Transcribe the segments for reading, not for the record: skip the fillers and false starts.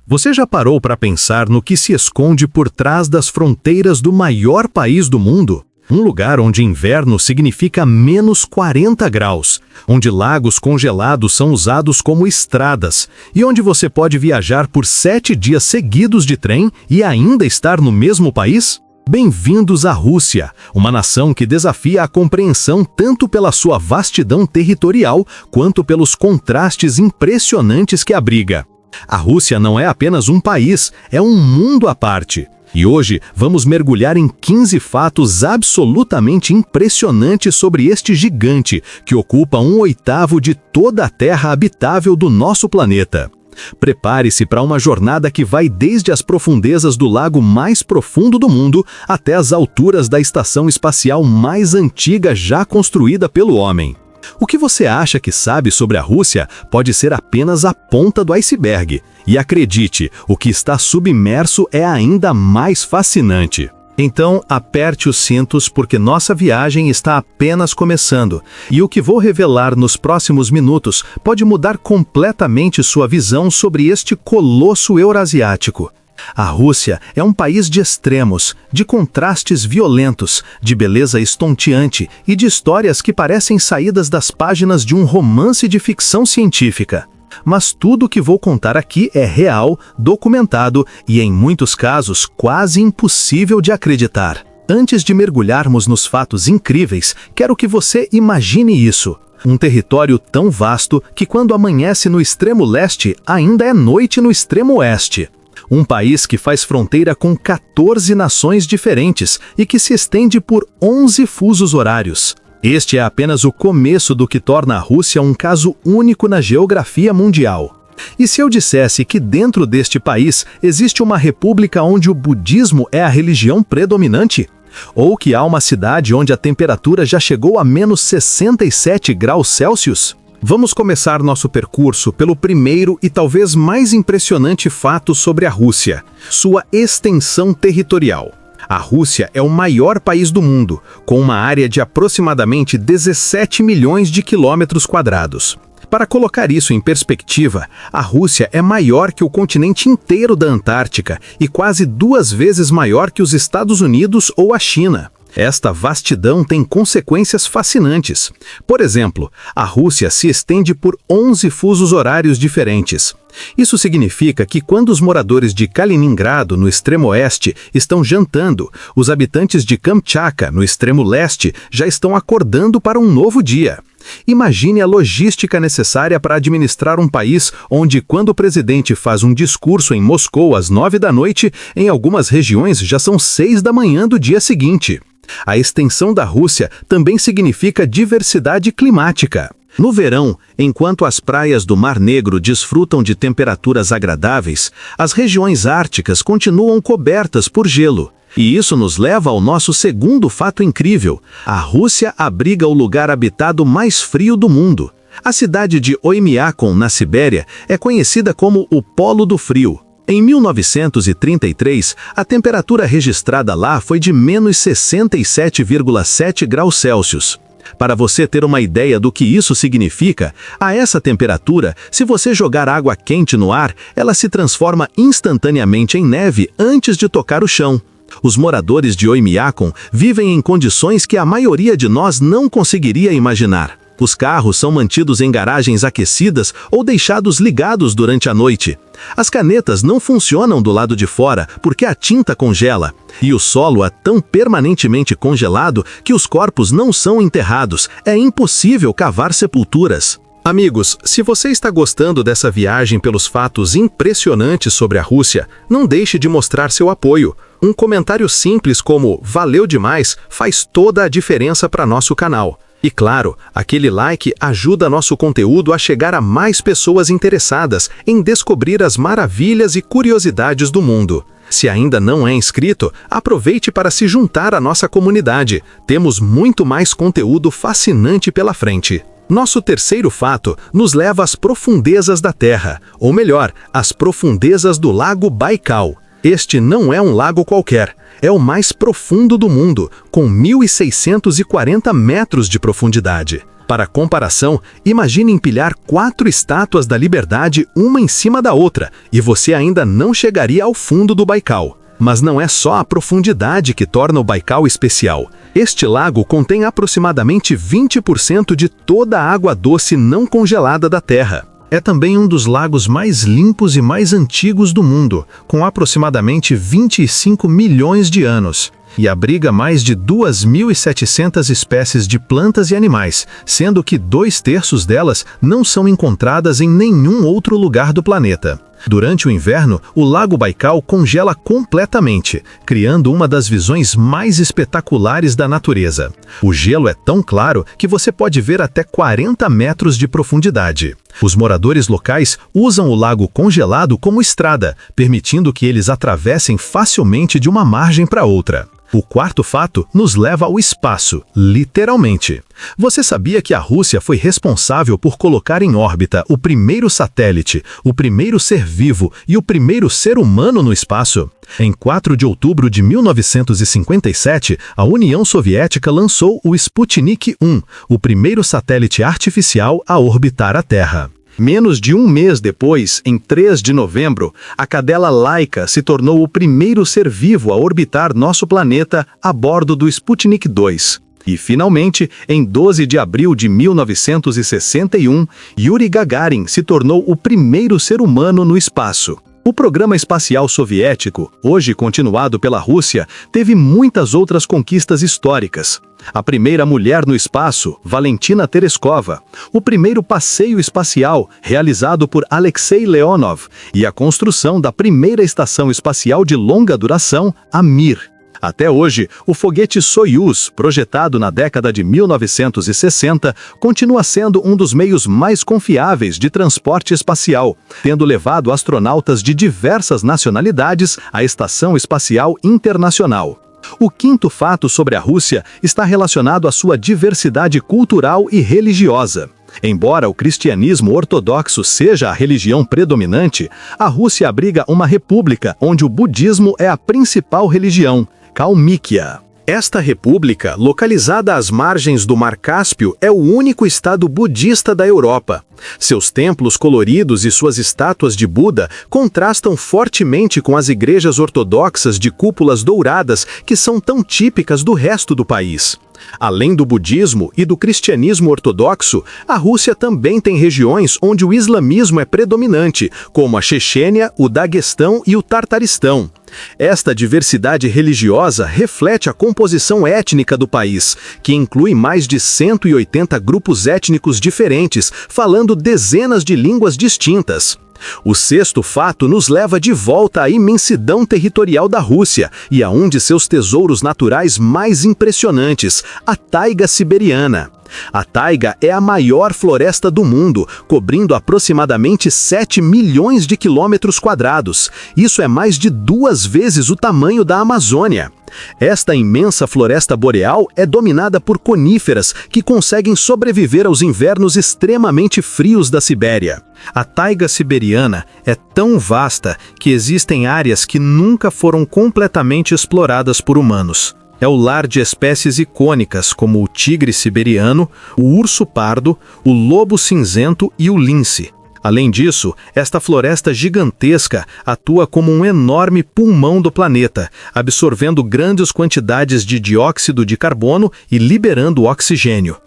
Você já parou para pensar no que se esconde por trás das fronteiras do maior país do mundo? Um lugar onde inverno significa menos 40 graus, onde lagos congelados são usados como estradas e onde você pode viajar por 7 dias seguidos de trem e ainda estar no mesmo país? Bem-vindos à Rússia, uma nação que desafia a compreensão tanto pela sua vastidão territorial quanto pelos contrastes impressionantes que abriga. A Rússia não é apenas um país, é um mundo à parte. E hoje vamos mergulhar em 15 fatos absolutamente impressionantes sobre este gigante, que ocupa 1/8 de toda a terra habitável do nosso planeta. Prepare-se para uma jornada que vai desde as profundezas do lago mais profundo do mundo até as alturas da estação espacial mais antiga já construída pelo homem. O que você acha que sabe sobre a Rússia pode ser apenas a ponta do iceberg. E acredite, o que está submerso é ainda mais fascinante. Então, aperte os cintos porque nossa viagem está apenas começando. E o que vou revelar nos próximos minutos pode mudar completamente sua visão sobre este colosso eurasiático. A Rússia é um país de extremos, de contrastes violentos, de beleza estonteante e de histórias que parecem saídas das páginas de um romance de ficção científica. Mas tudo o que vou contar aqui é real, documentado e, em muitos casos, quase impossível de acreditar. Antes de mergulharmos nos fatos incríveis, quero que você imagine isso. Um território tão vasto que, quando amanhece no extremo leste, ainda é noite no extremo oeste. Um país que faz fronteira com 14 nações diferentes e que se estende por 11 fusos horários. Este é apenas o começo do que torna a Rússia um caso único na geografia mundial. E se eu dissesse que dentro deste país existe uma república onde o budismo é a religião predominante? Ou que há uma cidade onde a temperatura já chegou a menos 67 graus Celsius? Vamos começar nosso percurso pelo primeiro e talvez mais impressionante fato sobre a Rússia: sua extensão territorial. A Rússia é o maior país do mundo, com uma área de aproximadamente 17 milhões de quilômetros quadrados. Para colocar isso em perspectiva, a Rússia é maior que o continente inteiro da Antártica e quase 2 vezes maior que os Estados Unidos ou a China. Esta vastidão tem consequências fascinantes. Por exemplo, a Rússia se estende por 11 fusos horários diferentes. Isso significa que quando os moradores de Kaliningrado, no extremo oeste, estão jantando, os habitantes de Kamchatka, no extremo leste, já estão acordando para um novo dia. Imagine a logística necessária para administrar um país onde, quando o presidente faz um discurso em Moscou às 9 da noite, em algumas regiões já são 6 da manhã do dia seguinte. A extensão da Rússia também significa diversidade climática. No verão, enquanto as praias do Mar Negro desfrutam de temperaturas agradáveis, as regiões árticas continuam cobertas por gelo. E isso nos leva ao nosso segundo fato incrível: a Rússia abriga o lugar habitado mais frio do mundo. A cidade de Oymyakon, na Sibéria, é conhecida como o Polo do Frio. Em 1933, a temperatura registrada lá foi de menos 67,7 graus Celsius. Para você ter uma ideia do que isso significa, a essa temperatura, se você jogar água quente no ar, ela se transforma instantaneamente em neve antes de tocar o chão. Os moradores de Oymyakon vivem em condições que a maioria de nós não conseguiria imaginar. Os carros são mantidos em garagens aquecidas ou deixados ligados durante a noite. As canetas não funcionam do lado de fora porque a tinta congela. E o solo é tão permanentemente congelado que os corpos não são enterrados. É impossível cavar sepulturas. Amigos, se você está gostando dessa viagem pelos fatos impressionantes sobre a Rússia, não deixe de mostrar seu apoio. Um comentário simples como "valeu demais" faz toda a diferença para nosso canal. E claro, aquele like ajuda nosso conteúdo a chegar a mais pessoas interessadas em descobrir as maravilhas e curiosidades do mundo. Se ainda não é inscrito, aproveite para se juntar à nossa comunidade. Temos muito mais conteúdo fascinante pela frente. Nosso terceiro fato nos leva às profundezas da Terra, ou melhor, às profundezas do Lago Baikal. Este não é um lago qualquer, é o mais profundo do mundo, com 1.640 metros de profundidade. Para comparação, imagine empilhar 4 estátuas da Liberdade uma em cima da outra, e você ainda não chegaria ao fundo do Baikal. Mas não é só a profundidade que torna o Baikal especial. Este lago contém aproximadamente 20% de toda a água doce não congelada da Terra. É também um dos lagos mais limpos e mais antigos do mundo, com aproximadamente 25 milhões de anos. E abriga mais de 2.700 espécies de plantas e animais, sendo que 2/3 delas não são encontradas em nenhum outro lugar do planeta. Durante o inverno, o Lago Baikal congela completamente, criando uma das visões mais espetaculares da natureza. O gelo é tão claro que você pode ver até 40 metros de profundidade. Os moradores locais usam o lago congelado como estrada, permitindo que eles atravessem facilmente de uma margem para outra. O quarto fato nos leva ao espaço, literalmente. Você sabia que a Rússia foi responsável por colocar em órbita o primeiro satélite, o primeiro ser vivo e o primeiro ser humano no espaço? Em 4 de outubro de 1957, a União Soviética lançou o Sputnik 1, o primeiro satélite artificial a orbitar a Terra. Menos de um mês depois, em 3 de novembro, a cadela Laika se tornou o primeiro ser vivo a orbitar nosso planeta a bordo do Sputnik 2. E, finalmente, em 12 de abril de 1961, Yuri Gagarin se tornou o primeiro ser humano no espaço. O programa espacial soviético, hoje continuado pela Rússia, teve muitas outras conquistas históricas. A primeira mulher no espaço, Valentina Tereskova, o primeiro passeio espacial, realizado por Alexei Leonov, e a construção da primeira estação espacial de longa duração, a Mir. Até hoje, o foguete Soyuz, projetado na década de 1960, continua sendo um dos meios mais confiáveis de transporte espacial, tendo levado astronautas de diversas nacionalidades à Estação Espacial Internacional. O quinto fato sobre a Rússia está relacionado à sua diversidade cultural e religiosa. Embora o cristianismo ortodoxo seja a religião predominante, a Rússia abriga uma república onde o budismo é a principal religião, Kalmykia. Esta república, localizada às margens do Mar Cáspio, é o único estado budista da Europa. Seus templos coloridos e suas estátuas de Buda contrastam fortemente com as igrejas ortodoxas de cúpulas douradas que são tão típicas do resto do país. Além do budismo e do cristianismo ortodoxo, a Rússia também tem regiões onde o islamismo é predominante, como a Chechênia, o Daguestão e o Tartaristão. Esta diversidade religiosa reflete a composição étnica do país, que inclui mais de 180 grupos étnicos diferentes, falando dezenas de línguas distintas. O sexto fato nos leva de volta à imensidão territorial da Rússia e a um de seus tesouros naturais mais impressionantes, a taiga siberiana. A taiga é a maior floresta do mundo, cobrindo aproximadamente 7 milhões de quilômetros quadrados. Isso é mais de 2 vezes o tamanho da Amazônia. Esta imensa floresta boreal é dominada por coníferas que conseguem sobreviver aos invernos extremamente frios da Sibéria. A taiga siberiana é tão vasta que existem áreas que nunca foram completamente exploradas por humanos. É o lar de espécies icônicas como o tigre siberiano, o urso pardo, o lobo cinzento e o lince. Além disso, esta floresta gigantesca atua como um enorme pulmão do planeta, absorvendo grandes quantidades de dióxido de carbono e liberando oxigênio.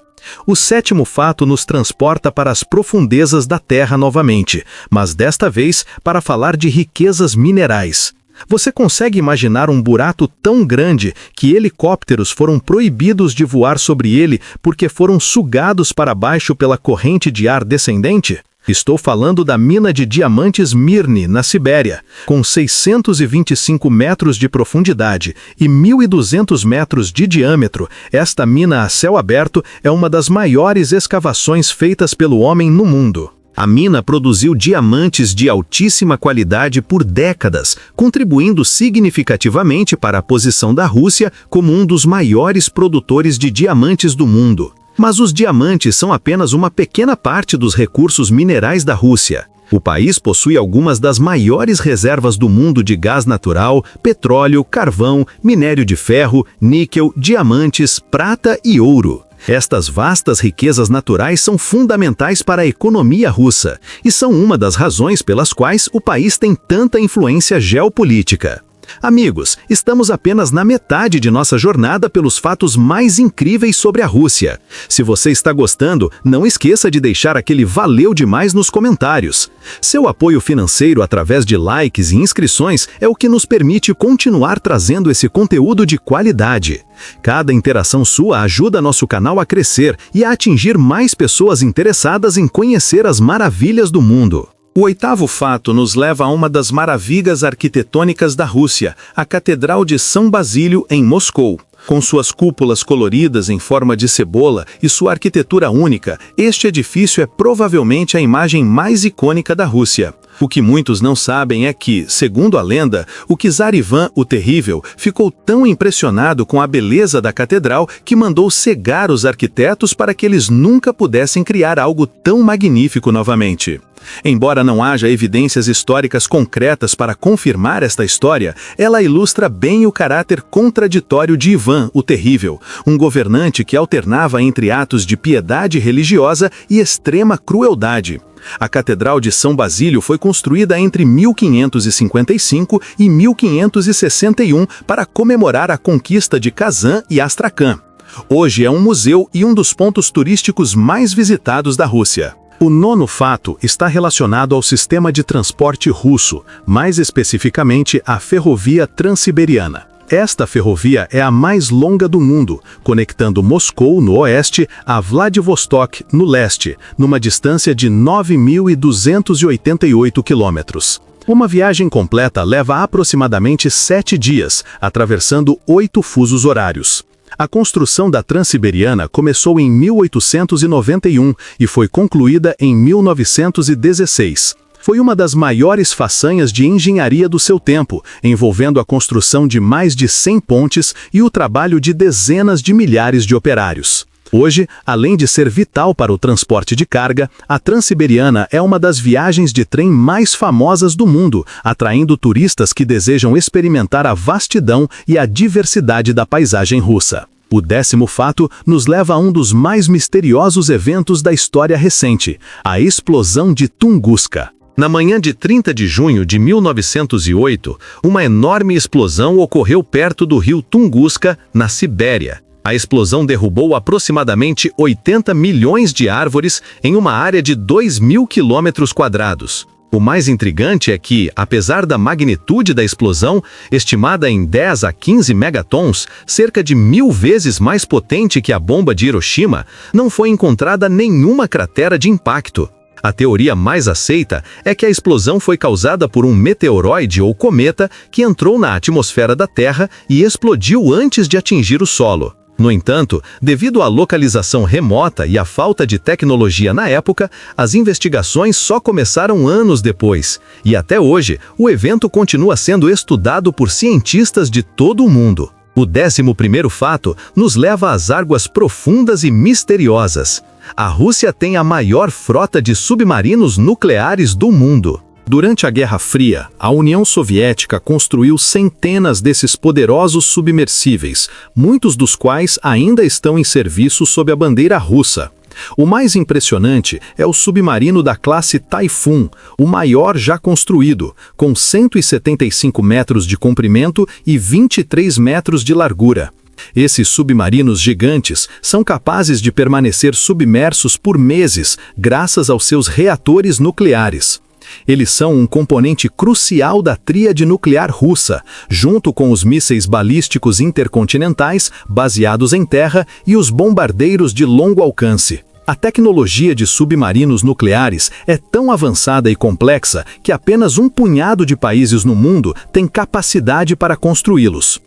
O sétimo fato nos transporta para as profundezas da Terra novamente, mas desta vez para falar de riquezas minerais. Você consegue imaginar um buraco tão grande que helicópteros foram proibidos de voar sobre ele porque foram sugados para baixo pela corrente de ar descendente? Estou falando da mina de diamantes Mirny, na Sibéria, com 625 metros de profundidade e 1.200 metros de diâmetro. Esta mina a céu aberto é uma das maiores escavações feitas pelo homem no mundo. A mina produziu diamantes de altíssima qualidade por décadas, contribuindo significativamente para a posição da Rússia como um dos maiores produtores de diamantes do mundo. Mas os diamantes são apenas uma pequena parte dos recursos minerais da Rússia. O país possui algumas das maiores reservas do mundo de gás natural, petróleo, carvão, minério de ferro, níquel, diamantes, prata e ouro. Estas vastas riquezas naturais são fundamentais para a economia russa e são uma das razões pelas quais o país tem tanta influência geopolítica. Amigos, estamos apenas na metade de nossa jornada pelos fatos mais incríveis sobre a Rússia. Se você está gostando, não esqueça de deixar aquele valeu demais nos comentários. Seu apoio financeiro através de likes e inscrições é o que nos permite continuar trazendo esse conteúdo de qualidade. Cada interação sua ajuda nosso canal a crescer e a atingir mais pessoas interessadas em conhecer as maravilhas do mundo. O oitavo fato nos leva a uma das maravilhas arquitetônicas da Rússia, a Catedral de São Basílio, em Moscou. Com suas cúpulas coloridas em forma de cebola e sua arquitetura única, este edifício é provavelmente a imagem mais icônica da Rússia. O que muitos não sabem é que, segundo a lenda, o czar Ivan o Terrível ficou tão impressionado com a beleza da catedral que mandou cegar os arquitetos para que eles nunca pudessem criar algo tão magnífico novamente. Embora não haja evidências históricas concretas para confirmar esta história, ela ilustra bem o caráter contraditório de Ivan o Terrível, um governante que alternava entre atos de piedade religiosa e extrema crueldade. A Catedral de São Basílio foi construída entre 1555 e 1561 para comemorar a conquista de Kazan e Astracan. Hoje é um museu e um dos pontos turísticos mais visitados da Rússia. O nono fato está relacionado ao sistema de transporte russo, mais especificamente a ferrovia Transiberiana. Esta ferrovia é a mais longa do mundo, conectando Moscou, no oeste, a Vladivostok, no leste, numa distância de 9.288 quilômetros. Uma viagem completa leva aproximadamente 7 dias, atravessando 8 fusos horários. A construção da Transiberiana começou em 1891 e foi concluída em 1916. Foi uma das maiores façanhas de engenharia do seu tempo, envolvendo a construção de mais de 100 pontes e o trabalho de dezenas de milhares de operários. Hoje, além de ser vital para o transporte de carga, a Transiberiana é uma das viagens de trem mais famosas do mundo, atraindo turistas que desejam experimentar a vastidão e a diversidade da paisagem russa. O 10º fato nos leva a um dos mais misteriosos eventos da história recente, a explosão de Tunguska. Na manhã de 30 de junho de 1908, uma enorme explosão ocorreu perto do rio Tunguska, na Sibéria. A explosão derrubou aproximadamente 80 milhões de árvores em uma área de 2.000 quilômetros quadrados. O mais intrigante é que, apesar da magnitude da explosão, estimada em 10 a 15 megatons, cerca de 1000 vezes mais potente que a bomba de Hiroshima, não foi encontrada nenhuma cratera de impacto. A teoria mais aceita é que a explosão foi causada por um meteoroide ou cometa que entrou na atmosfera da Terra e explodiu antes de atingir o solo. No entanto, devido à localização remota e à falta de tecnologia na época, as investigações só começaram anos depois, e até hoje o evento continua sendo estudado por cientistas de todo o mundo. O 11º fato nos leva às águas profundas e misteriosas. A Rússia tem a maior frota de submarinos nucleares do mundo. Durante a Guerra Fria, a União Soviética construiu centenas desses poderosos submersíveis, muitos dos quais ainda estão em serviço sob a bandeira russa. O mais impressionante é o submarino da classe Taifun, o maior já construído, com 175 metros de comprimento e 23 metros de largura. Esses submarinos gigantes são capazes de permanecer submersos por meses, graças aos seus reatores nucleares. Eles são um componente crucial da tríade nuclear russa, junto com os mísseis balísticos intercontinentais, baseados em terra, e os bombardeiros de longo alcance. A tecnologia de submarinos nucleares é tão avançada e complexa que apenas um punhado de países no mundo tem capacidade para construí-los.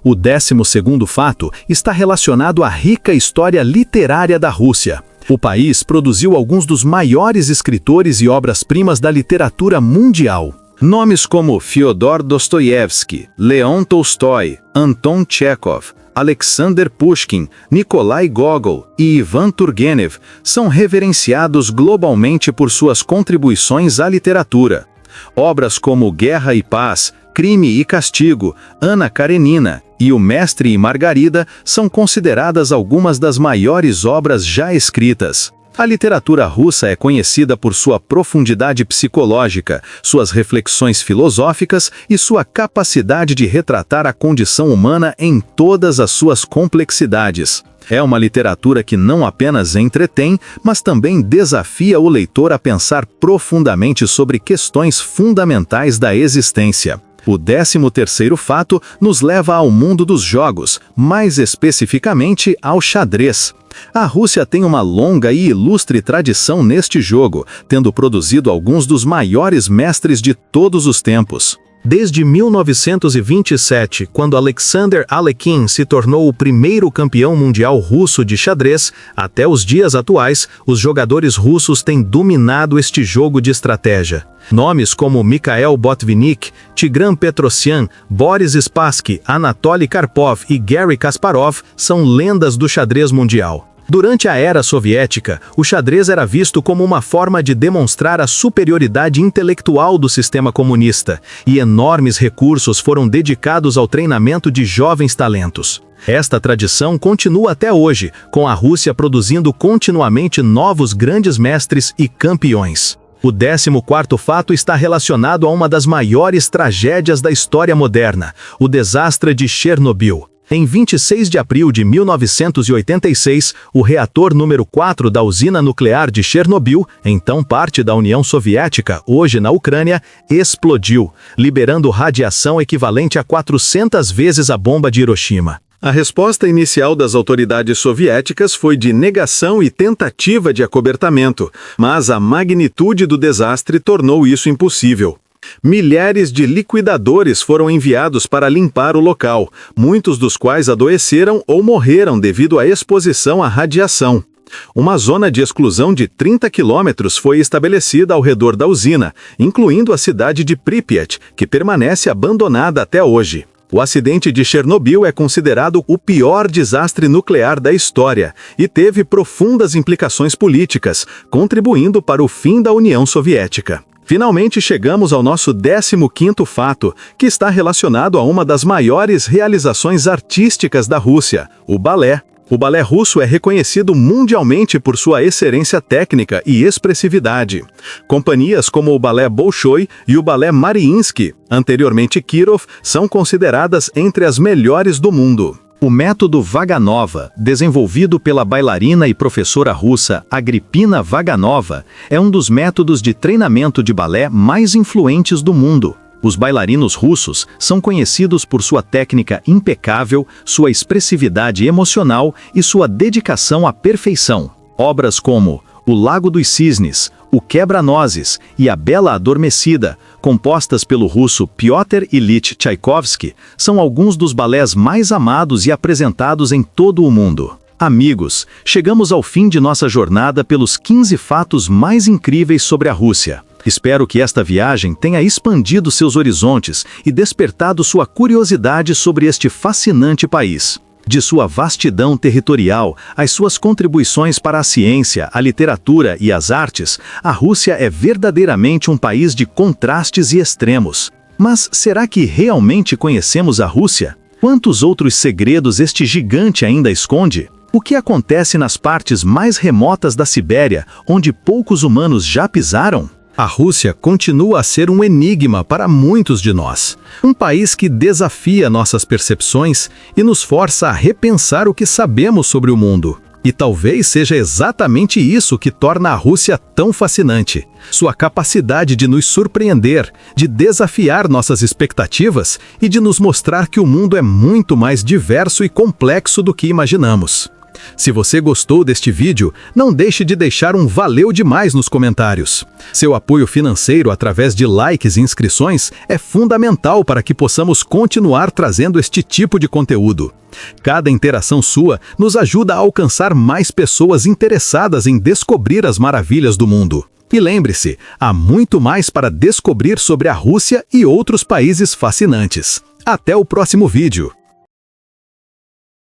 O 12º fato está relacionado à rica história literária da Rússia. O país produziu alguns dos maiores escritores e obras-primas da literatura mundial. Nomes como Fyodor Dostoiévski, Leon Tolstói, Anton Chekhov, Alexander Pushkin, Nikolai Gogol e Ivan Turgenev são reverenciados globalmente por suas contribuições à literatura. Obras como Guerra e Paz, Crime e Castigo, Ana Karenina e O Mestre e Margarida são consideradas algumas das maiores obras já escritas. A literatura russa é conhecida por sua profundidade psicológica, suas reflexões filosóficas e sua capacidade de retratar a condição humana em todas as suas complexidades. É uma literatura que não apenas entretém, mas também desafia o leitor a pensar profundamente sobre questões fundamentais da existência. O 13º fato nos leva ao mundo dos jogos, mais especificamente ao xadrez. A Rússia tem uma longa e ilustre tradição neste jogo, tendo produzido alguns dos maiores mestres de todos os tempos. Desde 1927, quando Alexander Alekhine se tornou o primeiro campeão mundial russo de xadrez, até os dias atuais, os jogadores russos têm dominado este jogo de estratégia. Nomes como Mikhail Botvinnik, Tigran Petrosyan, Boris Spassky, Anatoly Karpov e Garry Kasparov são lendas do xadrez mundial. Durante a era soviética, o xadrez era visto como uma forma de demonstrar a superioridade intelectual do sistema comunista, e enormes recursos foram dedicados ao treinamento de jovens talentos. Esta tradição continua até hoje, com a Rússia produzindo continuamente novos grandes mestres e campeões. O 14º fato está relacionado a uma das maiores tragédias da história moderna, o desastre de Chernobyl. Em 26 de abril de 1986, o reator número 4 da usina nuclear de Chernobyl, então parte da União Soviética, hoje na Ucrânia, explodiu, liberando radiação equivalente a 400 vezes a bomba de Hiroshima. A resposta inicial das autoridades soviéticas foi de negação e tentativa de acobertamento, mas a magnitude do desastre tornou isso impossível. Milhares de liquidadores foram enviados para limpar o local, muitos dos quais adoeceram ou morreram devido à exposição à radiação. Uma zona de exclusão de 30 quilômetros foi estabelecida ao redor da usina, incluindo a cidade de Pripyat, que permanece abandonada até hoje. O acidente de Chernobyl é considerado o pior desastre nuclear da história e teve profundas implicações políticas, contribuindo para o fim da União Soviética. Finalmente chegamos ao nosso 15º fato, que está relacionado a uma das maiores realizações artísticas da Rússia, o balé. O balé russo é reconhecido mundialmente por sua excelência técnica e expressividade. Companhias como o Balé Bolshoi e o Balé Mariinsky, anteriormente Kirov, são consideradas entre as melhores do mundo. O método Vaganova, desenvolvido pela bailarina e professora russa Agrippina Vaganova, é um dos métodos de treinamento de balé mais influentes do mundo. Os bailarinos russos são conhecidos por sua técnica impecável, sua expressividade emocional e sua dedicação à perfeição. Obras como O Lago dos Cisnes, O Quebra-Nozes e A Bela Adormecida, compostas pelo russo Pyotr Ilyich Tchaikovsky, são alguns dos balés mais amados e apresentados em todo o mundo. Amigos, chegamos ao fim de nossa jornada pelos 15 fatos mais incríveis sobre a Rússia. Espero que esta viagem tenha expandido seus horizontes e despertado sua curiosidade sobre este fascinante país. De sua vastidão territorial, às suas contribuições para a ciência, a literatura e as artes, a Rússia é verdadeiramente um país de contrastes e extremos. Mas será que realmente conhecemos a Rússia? Quantos outros segredos este gigante ainda esconde? O que acontece nas partes mais remotas da Sibéria, onde poucos humanos já pisaram? A Rússia continua a ser um enigma para muitos de nós. Um país que desafia nossas percepções e nos força a repensar o que sabemos sobre o mundo. E talvez seja exatamente isso que torna a Rússia tão fascinante. Sua capacidade de nos surpreender, de desafiar nossas expectativas e de nos mostrar que o mundo é muito mais diverso e complexo do que imaginamos. Se você gostou deste vídeo, não deixe de deixar um valeu demais nos comentários. Seu apoio financeiro através de likes e inscrições é fundamental para que possamos continuar trazendo este tipo de conteúdo. Cada interação sua nos ajuda a alcançar mais pessoas interessadas em descobrir as maravilhas do mundo. E lembre-se, há muito mais para descobrir sobre a Rússia e outros países fascinantes. Até o próximo vídeo!